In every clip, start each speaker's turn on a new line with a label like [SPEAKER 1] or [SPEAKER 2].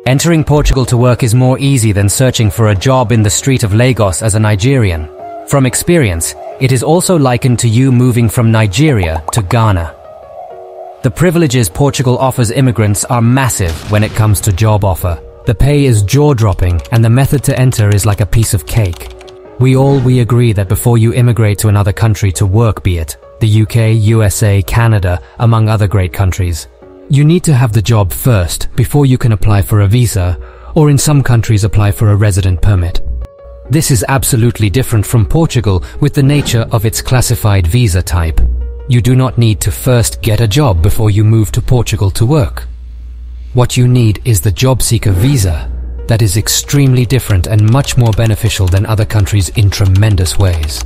[SPEAKER 1] Entering Portugal to work is more easy than searching for a job in the street of Lagos as a Nigerian. From experience, it is also likened to you moving from Nigeria to Ghana. The privileges Portugal offers immigrants are massive when it comes to job offer. The pay is jaw-dropping and the method to enter is like a piece of cake. We agree that before you immigrate to another country to work, be it the UK, USA, Canada, among other great countries, you need to have the job first before you can apply for a visa, or in some countries apply for a resident permit. This is absolutely different from Portugal with the nature of its classified visa type. You do not need to first get a job before you move to Portugal to work. What you need is the Job Seeker Visa that is extremely different and much more beneficial than other countries in tremendous ways.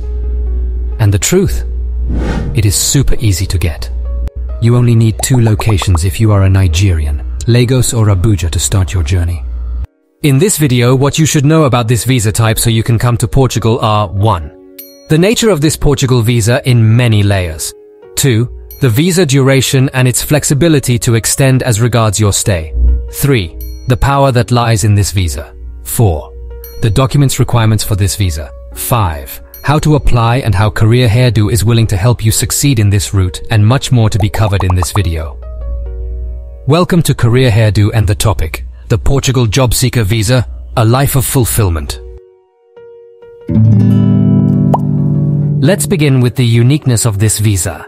[SPEAKER 1] And the truth? It is super easy to get. You only need 2 locations if you are a Nigerian, Lagos or Abuja, to start your journey. In this video, what you should know about this visa type so you can come to Portugal are 1. The nature of this Portugal visa in many layers. 2. The visa duration and its flexibility to extend as regards your stay. 3. The power that lies in this visa. 4. The documents requirements for this visa. 5. How to apply and how CareerEdu is willing to help you succeed in this route, and much more to be covered in this video. Welcome to CareerEdu and the topic, the Portugal Job Seeker Visa, a life of fulfillment. Let's begin with the uniqueness of this visa.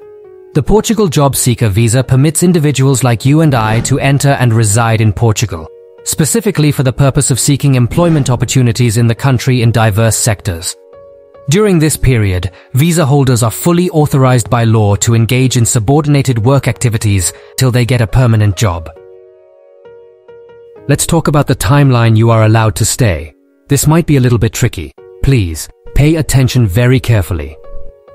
[SPEAKER 1] The Portugal Job Seeker Visa permits individuals like you and I to enter and reside in Portugal, specifically for the purpose of seeking employment opportunities in the country in diverse sectors. During this period, visa holders are fully authorized by law to engage in subordinated work activities till they get a permanent job. Let's talk about the timeline you are allowed to stay. This might be a little bit tricky. Please, pay attention very carefully.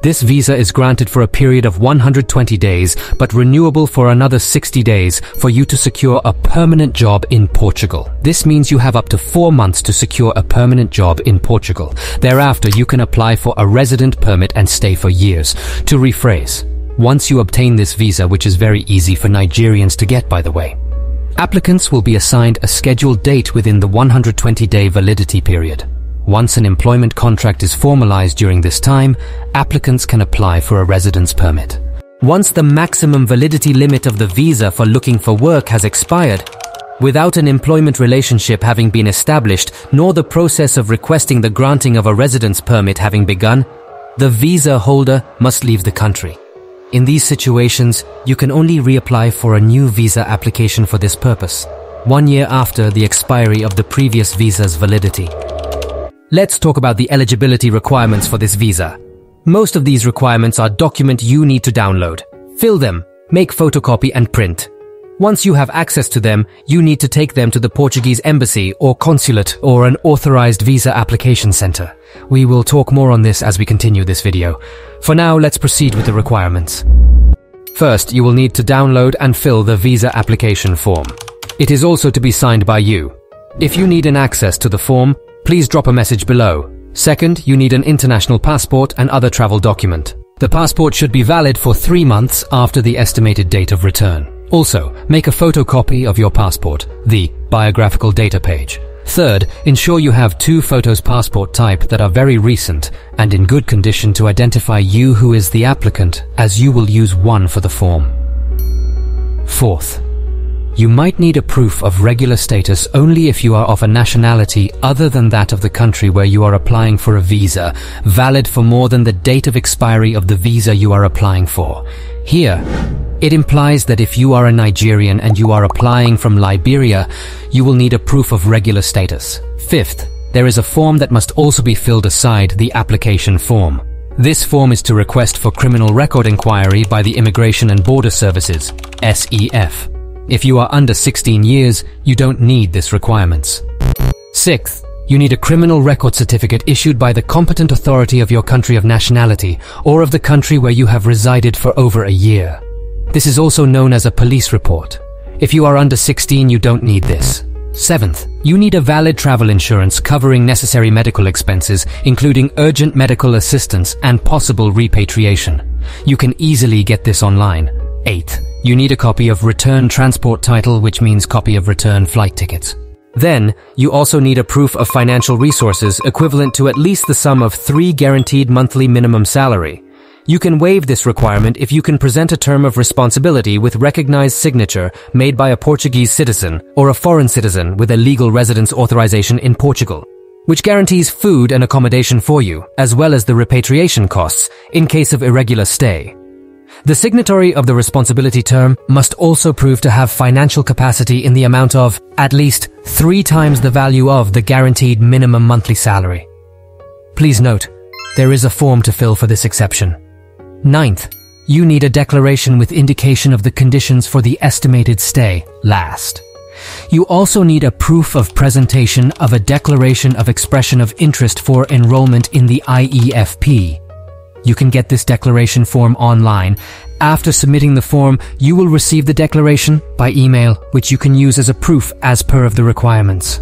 [SPEAKER 1] This visa is granted for a period of 120 days, but renewable for another 60 days for you to secure a permanent job in Portugal. This means you have up to 4 months to secure a permanent job in Portugal. Thereafter, you can apply for a resident permit and stay for years. To rephrase, once you obtain this visa, which is very easy for Nigerians to get, by the way, applicants will be assigned a scheduled date within the 120-day validity period. Once an employment contract is formalized during this time, applicants can apply for a residence permit. Once the maximum validity limit of the visa for looking for work has expired, without an employment relationship having been established, nor the process of requesting the granting of a residence permit having begun, the visa holder must leave the country. In these situations, you can only reapply for a new visa application for this purpose, 1 year after the expiry of the previous visa's validity. Let's talk about the eligibility requirements for this visa. Most of these requirements are documents you need to download. Fill them, make photocopy and print. Once you have access to them, you need to take them to the Portuguese embassy or consulate or an authorized visa application center. We will talk more on this as we continue this video. For now, let's proceed with the requirements. First, you will need to download and fill the visa application form. It is also to be signed by you. If you need an access to the form, please drop a message below. Second, you need an international passport and other travel document. The passport should be valid for 3 months after the estimated date of return. Also, make a photocopy of your passport, the biographical data page. Third, ensure you have 2 photos passport type that are very recent and in good condition to identify you who is the applicant, as you will use one for the form. Fourth, you might need a proof of regular status only if you are of a nationality other than that of the country where you are applying for a visa, valid for more than the date of expiry of the visa you are applying for. Here, it implies that if you are a Nigerian and you are applying from Liberia, you will need a proof of regular status. Fifth, there is a form that must also be filled aside the application form. This form is to request for criminal record inquiry by the Immigration and Border Services, SEF. If you are under 16 years, you don't need this requirements. Sixth, you need a criminal record certificate issued by the competent authority of your country of nationality or of the country where you have resided for over a year. This is also known as a police report. If you are under 16, you don't need this. Seventh, you need a valid travel insurance covering necessary medical expenses, including urgent medical assistance and possible repatriation. You can easily get this online. Eighth, you need a copy of return transport title, which means copy of return flight tickets. Then, you also need a proof of financial resources equivalent to at least the sum of 3 guaranteed monthly minimum salary. You can waive this requirement if you can present a term of responsibility with recognized signature made by a Portuguese citizen or a foreign citizen with a legal residence authorization in Portugal, which guarantees food and accommodation for you, as well as the repatriation costs in case of irregular stay. The signatory of the responsibility term must also prove to have financial capacity in the amount of at least 3 times the value of the guaranteed minimum monthly salary. Please note, there is a form to fill for this exception. 9th, you need a declaration with indication of the conditions for the estimated stay last. You also need a proof of presentation of a declaration of expression of interest for enrollment in the IEFP. You can get this declaration form online. After submitting the form, you will receive the declaration by email, which you can use as a proof as per of the requirements.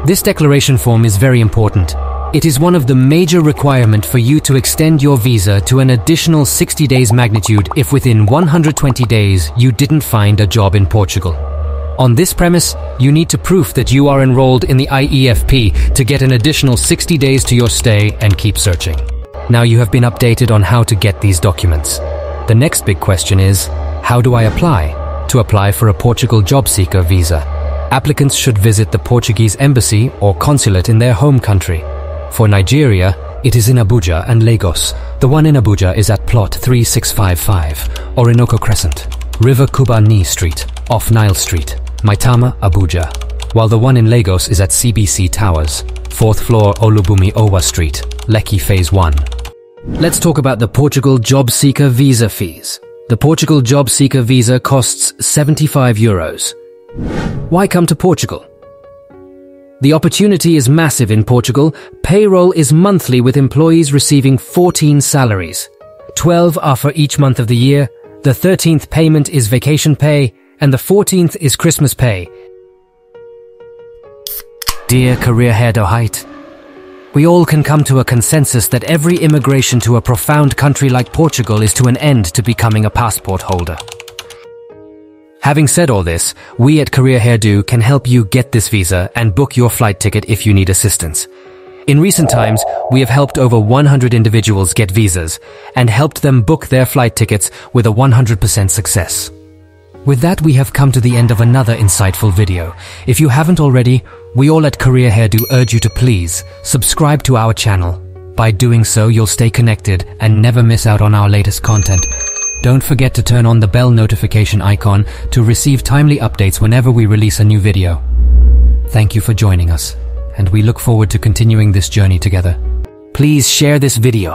[SPEAKER 1] This declaration form is very important. It is one of the major requirements for you to extend your visa to an additional 60 days magnitude if within 120 days you didn't find a job in Portugal. On this premise, you need to prove that you are enrolled in the IEFP to get an additional 60 days to your stay and keep searching. Now you have been updated on how to get these documents. The next big question is, how do I apply? To apply for a Portugal Job Seeker Visa, applicants should visit the Portuguese embassy or consulate in their home country. For Nigeria, it is in Abuja and Lagos. The one in Abuja is at plot 3655, Orinoco Crescent, River Kubani Street, off Nile Street, Maitama, Abuja, while the one in Lagos is at CBC Towers, 4th floor Olubumi Owa Street, Lekki Phase 1. Let's talk about the Portugal Job Seeker Visa fees. The Portugal Job Seeker Visa costs €75. Why come to Portugal? The opportunity is massive in Portugal. Payroll is monthly with employees receiving 14 salaries. 12 are for each month of the year, the 13th payment is vacation pay, and the 14th is Christmas pay. Dear CareerEdu Height, we all can come to a consensus that every immigration to a profound country like Portugal is to an end to becoming a passport holder. Having said all this, we at CareerEdu can help you get this visa and book your flight ticket if you need assistance. In recent times, we have helped over 100 individuals get visas and helped them book their flight tickets with a 100% success. With that, we have come to the end of another insightful video. If you haven't already, we all at CareerEdu urge you to please subscribe to our channel. By doing so, you'll stay connected and never miss out on our latest content. Don't forget to turn on the bell notification icon to receive timely updates whenever we release a new video. Thank you for joining us, and we look forward to continuing this journey together. Please share this video.